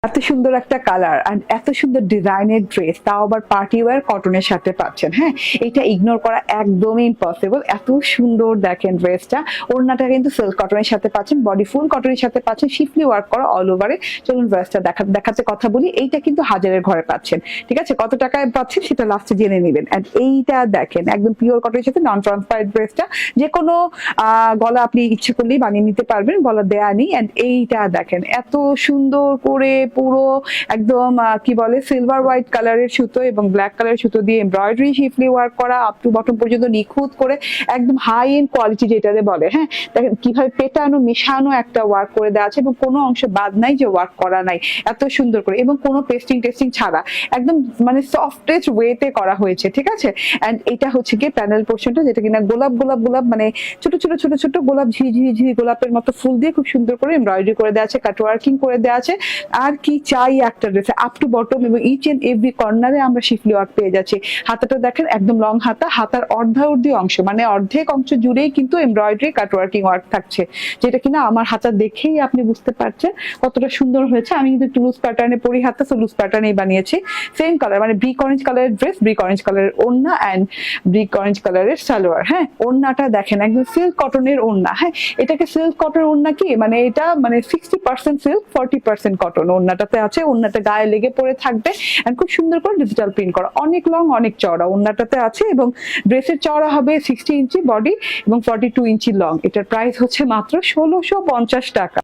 এত সুন্দর একটা কালার আর এত সুন্দর ডিজাইনের ড্রেস, তাও আবার পার্টি ওয়্যার কটনের সাথে পাচ্ছেন। হ্যাঁ, এটা ইগনোর করা একদমই ইম্পসিবল। এত সুন্দর দেখেন ড্রেসটা, ওড়নাটা কিন্তু সিল্ক কটনের সাথে পাচ্ছেন, বডি ফুল কটনের সাথে পাচ্ছেন, শিফলি ওয়ার্ক করা অল ওভারে। চলুন ড্রেসটা দেখাতে কথা বলি। এইটা কিন্তু হাজারের ঘরে পাচ্ছেন, ঠিক আছে? কত টাকায় পাচ্ছেন সেটা লাস্টে জেনে নেবেন। এন্ড এইটা দেখেন একদম পিওর কটনের সাথে নন ট্রান্সপারেন্ট ড্রেসটা, যে কোনো গলা আপনি ইচ্ছে করলেই বানিয়ে নিতে পারবেন, গলা দেয়া নেই। এন্ড এইটা দেখেন এত সুন্দর করে পুরো একদম কি বলে সিলভার হোয়াইট কালারের সুতো এবং ব্ল্যাক কালারের সুতো দিয়ে এমব্রয়ডারি শিফলি ওয়ার্ক করা, আপ টু বটম পর্যন্ত নিখুঁত করে একদম হাই এন্ড কোয়ালিটি যেটারে বলে। হ্যাঁ, দেখেন কিভাবে পেটানো মেশানো একটা ওয়ার্ক করে দেওয়া আছে এবং কোনো অংশ বাদ নাই যে ওয়ার্ক করা নাই, এত সুন্দর করে এবং কোনো টেস্টিং ছাড়া একদম মানে সফটেস্ট ওয়েতে করা হয়েছে, ঠিক আছে? এন্ড এটা হচ্ছে কি প্যানেল পোর্শনটা, যেটা কিনা গোলাপ মানে ছোট ছোট গোলাপ, ঝিরি গোলাপের মতো ফুল দিয়ে খুব সুন্দর করে এমব্রয়ডারি করে দেওয়া আছে, কাট ওয়ার্কিং করে দেওয়া আছে। আর কি চাই একটা ড্রেসে, আপ টু বটম এবং ইচ এন্ড এভরি কর্নারে আমরা শিফলি ওয়ার্ক পেয়ে যাচ্ছি। হাতাটা দেখেন একদম লং হাতা, হাতার অর্ধাবধি অংশ মানে অর্ধেক অংশ জুড়েই কিন্তু এমব্রয়ডারি কাট ওয়ার্কিং ওয়ার্ক থাকছে, যেটা কিনা আমার হাতা দেখেই আপনি বুঝতে পারছেন কতটা সুন্দর হয়েছে। আমি কিন্তু একটু লুজ প্যাটার্নে পরি হাতা, সো লুজ প্যাটার্নেই বানিয়েছি। সেম কালার মানে ব্রিক অরেঞ্জ কালারের ড্রেস, ব্রিক অরেঞ্জ কালারের ওড়না এন্ড ব্রিক অরেঞ্জ কালারের সালোয়ার। হ্যাঁ, ওড়নাটা দেখেন একদম সিল্ক কটনের ওড়না। হ্যাঁ, এটাকে সিল্ক কটন ওড়না কি মানে এটা মানে 60% সিল্ক 40% কটন ওড়নাটাতে আছে। ওড়নাটা গায়ে লেগে পড়ে থাকবে এন্ড খুব সুন্দর করে ডিজিটাল প্রিন্ট করা, অনেক লং অনেক চওড়া ওড়নাটাতে আছে এবং ড্রেসের চওড়া হবে 60 ইঞ্চি বডি এবং 42 ইঞ্চি লং। এটার প্রাইস হচ্ছে মাত্র 1650 টাকা।